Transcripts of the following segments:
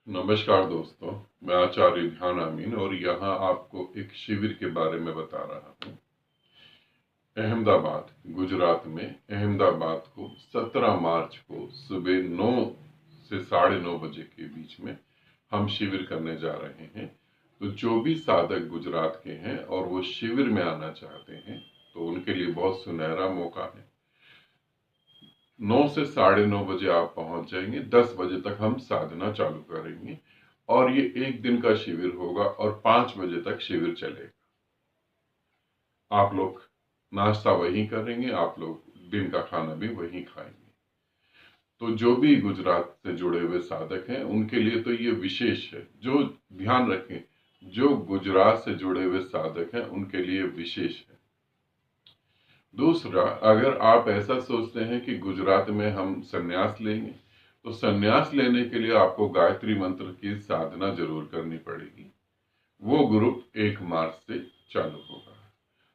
नमस्कार दोस्तों, मैं आचार्य ध्यान अमीन और यहाँ आपको एक शिविर के बारे में बता रहा हूँ। अहमदाबाद, गुजरात में अहमदाबाद को 17 मार्च को सुबह 9 से 9:30 बजे के बीच में हम शिविर करने जा रहे हैं। तो जो भी साधक गुजरात के हैं और वो शिविर में आना चाहते हैं तो उनके लिए बहुत सुनहरा मौका है। 9 से 9:30 बजे आप पहुंच जाएंगे। 10 बजे तक हम साधना चालू करेंगे और ये एक दिन का शिविर होगा और 5 बजे तक शिविर चलेगा। आप लोग नाश्ता वहीं करेंगे, आप लोग दिन का खाना भी वहीं खाएंगे। तो जो भी गुजरात से जुड़े हुए साधक हैं उनके लिए तो ये विशेष है। जो ध्यान रखें, जो गुजरात से जुड़े हुए साधक हैं उनके लिए विशेष है। दूसरा, अगर आप ऐसा सोचते हैं कि गुजरात में हम संन्यास लेंगे तो संन्यास लेने के लिए आपको गायत्री मंत्र की साधना जरूर करनी पड़ेगी। वो ग्रुप 1 मार्च से चालू होगा।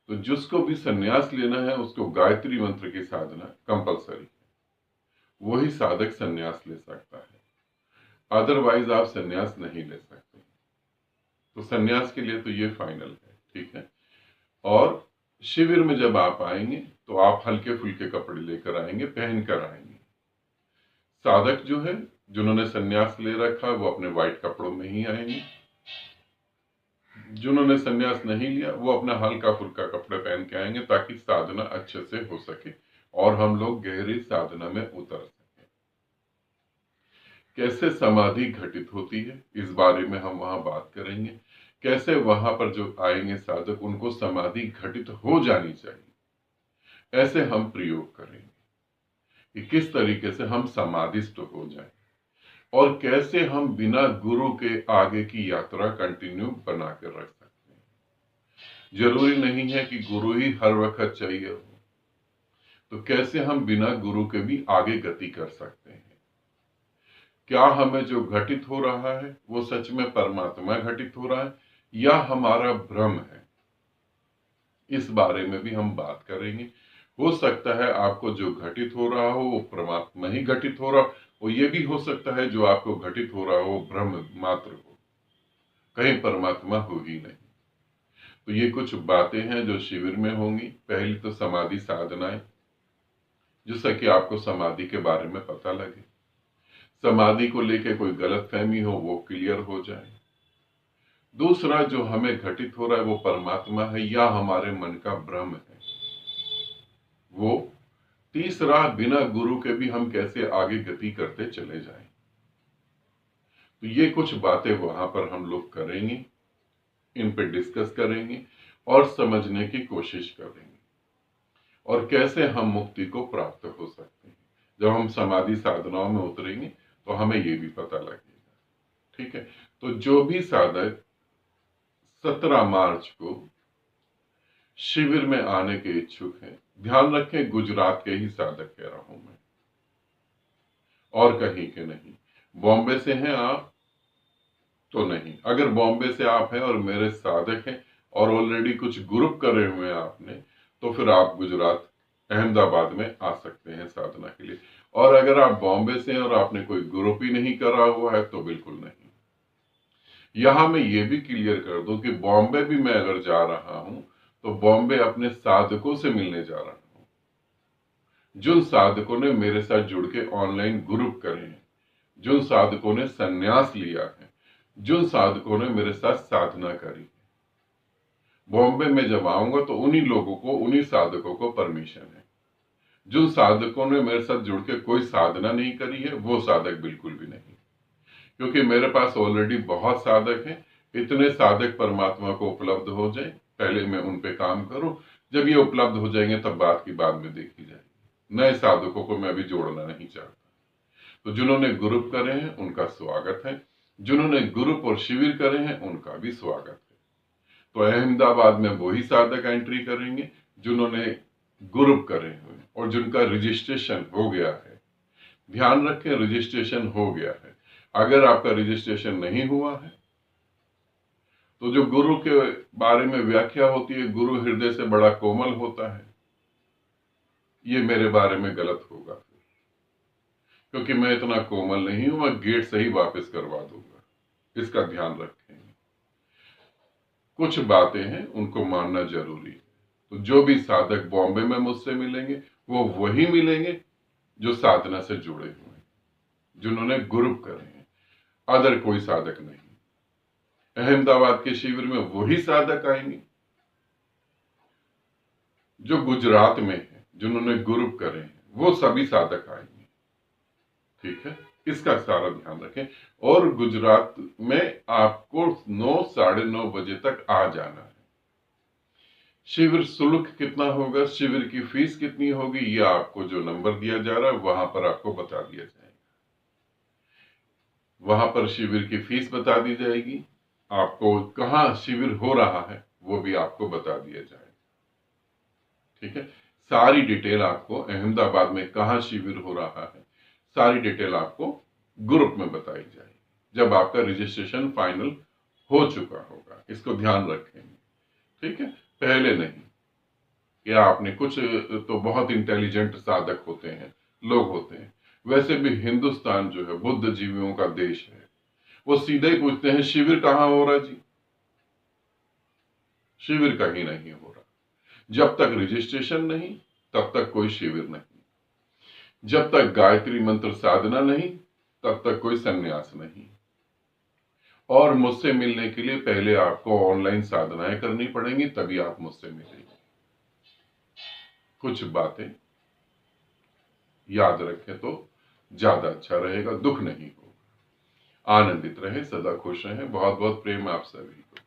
तो जिसको भी संन्यास लेना है उसको गायत्री मंत्र की साधना कंपलसरी है। वही साधक संन्यास ले सकता है, अदरवाइज आप संन्यास नहीं ले सकते। तो संन्यास के लिए तो ये फाइनल है, ठीक है। और शिविर में जब आप आएंगे तो आप हल्के फुल्के कपड़े लेकर आएंगे, पहन कर आएंगे। साधक जो है, जिन्होंने संन्यास ले रखा वो अपने व्हाइट कपड़ों में ही आएंगे। जिन्होंने संन्यास नहीं लिया वो अपना हल्का फुल्का कपड़े पहन के आएंगे ताकि साधना अच्छे से हो सके और हम लोग गहरी साधना में उतर सके। कैसे समाधि घटित होती है इस बारे में हम वहां बात करेंगे। कैसे वहां पर जो आएंगे साधक उनको समाधि घटित हो जानी चाहिए, ऐसे हम प्रयोग करेंगे कि किस तरीके से हम समाधिस्थ हो जाएं और कैसे हम बिना गुरु के आगे की यात्रा कंटिन्यू बना कर रख सकते हैं। जरूरी नहीं है कि गुरु ही हर वक्त चाहिए हो, तो कैसे हम बिना गुरु के भी आगे गति कर सकते हैं। क्या हमें जो घटित हो रहा है वो सच में परमात्मा घटित हो रहा है या हमारा भ्रम है, इस बारे में भी हम बात करेंगे। हो सकता है आपको जो घटित हो रहा हो वो परमात्मा ही घटित हो रहा हो, और ये भी हो सकता है जो आपको घटित हो रहा हो भ्रम मात्र हो, कहीं परमात्मा हो ही नहीं। तो ये कुछ बातें हैं जो शिविर में होंगी। पहली तो समाधि साधनाएं, जिससे कि आपको समाधि के बारे में पता लगे, समाधि को लेके कोई गलतफहमी हो वो क्लियर हो जाए। दूसरा, जो हमें घटित हो रहा है वो परमात्मा है या हमारे मन का भ्रम है वो। तीसरा, बिना गुरु के भी हम कैसे आगे गति करते चले जाएं। तो ये कुछ बातें वहां पर हम लोग करेंगे, इन पे डिस्कस करेंगे और समझने की कोशिश करेंगे और कैसे हम मुक्ति को प्राप्त हो सकते हैं। जब हम समाधि साधनाओं में उतरेंगे तो हमें ये भी पता लगेगा, ठीक है। तो जो भी साधक 17 मार्च को शिविर में आने के इच्छुक हैं, ध्यान रखें गुजरात के ही साधक कह रहा हूं मैं, और कहीं के नहीं। बॉम्बे से हैं आप तो नहीं। अगर बॉम्बे से आप हैं और मेरे साधक हैं और ऑलरेडी कुछ ग्रुप करे हुए हैं आपने, तो फिर आप गुजरात अहमदाबाद में आ सकते हैं साधना के लिए। और अगर आप बॉम्बे से हैं और आपने कोई ग्रुप ही नहीं करा हुआ है तो बिल्कुल नहीं। यहां मैं ये भी क्लियर कर दूं कि बॉम्बे भी मैं अगर जा रहा हूं तो बॉम्बे अपने साधकों से मिलने जा रहा हूं, जिन साधकों ने मेरे साथ जुड़ के ऑनलाइन ग्रुप करे हैं, जिन साधकों ने संन्यास लिया है, जिन साधकों ने मेरे साथ साधना करी। बॉम्बे में जब आऊंगा तो उन्हीं लोगों को, उन्हीं साधकों को परमिशन है। जिन साधकों ने मेरे साथ जुड़ के कोई साधना नहीं करी है वो साधक बिल्कुल भी नहीं, क्योंकि मेरे पास ऑलरेडी बहुत साधक हैं। इतने साधक परमात्मा को उपलब्ध हो जाए, पहले मैं उन पे काम करूं। जब ये उपलब्ध हो जाएंगे तब बात की बाद में देखी जाएगी। नए साधकों को मैं अभी जोड़ना नहीं चाहता। तो जिन्होंने ग्रुप करे हैं उनका स्वागत है, जिन्होंने ग्रुप और शिविर करे हैं उनका भी स्वागत है। तो अहमदाबाद में वही साधक एंट्री करेंगे जिन्होंने ग्रुप करे हुए और जिनका रजिस्ट्रेशन हो गया है। ध्यान रखें, रजिस्ट्रेशन हो गया है। अगर आपका रजिस्ट्रेशन नहीं हुआ है तो जो गुरु के बारे में व्याख्या होती है, गुरु हृदय से बड़ा कोमल होता है, ये मेरे बारे में गलत होगा, क्योंकि मैं इतना कोमल नहीं हूं। मैं गेट से ही वापस करवा दूंगा। इसका ध्यान रखेंगे। कुछ बातें हैं उनको मानना जरूरी है। तो जो भी साधक बॉम्बे में मुझसे मिलेंगे वो वही मिलेंगे जो साधना से जुड़े हुए हैं, जिन्होंने ग्रुप करे हैं, अदर कोई साधक नहीं। अहमदाबाद के शिविर में वही साधक आएंगे जो गुजरात में है, जिन्होंने ग्रुप करे हैं, वो सभी साधक आएंगे। ठीक है, इसका सारा ध्यान रखें। और गुजरात में आपको 9 साढ़े 9 बजे तक आ जाना है। शिविर शुल्क कितना होगा, शिविर की फीस कितनी होगी, यह आपको जो नंबर दिया जा रहा है वहां पर आपको बता दिया जाएगा। वहां पर शिविर की फीस बता दी जाएगी, आपको कहाँ शिविर हो रहा है वो भी आपको बता दिया जाएगा। ठीक है, सारी डिटेल आपको अहमदाबाद में कहाँ शिविर हो रहा है, सारी डिटेल आपको ग्रुप में बताई जाएगी जब आपका रजिस्ट्रेशन फाइनल हो चुका होगा। इसको ध्यान रखेंगे। ठीक है, पहले नहीं। या आपने कुछ तो बहुत इंटेलिजेंट साधक होते हैं, लोग होते हैं, वैसे भी हिंदुस्तान जो है बुद्ध जीवियों का देश है, वो सीधे ही पूछते हैं शिविर कहाँ हो रहा जी। शिविर कहीं नहीं हो रहा। जब तक रजिस्ट्रेशन नहीं तब तक कोई शिविर नहीं, जब तक गायत्री मंत्र साधना नहीं तब तक कोई संन्यास नहीं। और मुझसे मिलने के लिए पहले आपको ऑनलाइन साधनाएं करनी पड़ेंगी, तभी आप मुझसे मिलेंगे। कुछ बातें याद रखें तो ज्यादा अच्छा रहेगा, दुख नहीं होगा। आनंदित रहें, सदा खुश रहें। बहुत बहुत प्रेम आप सभी को।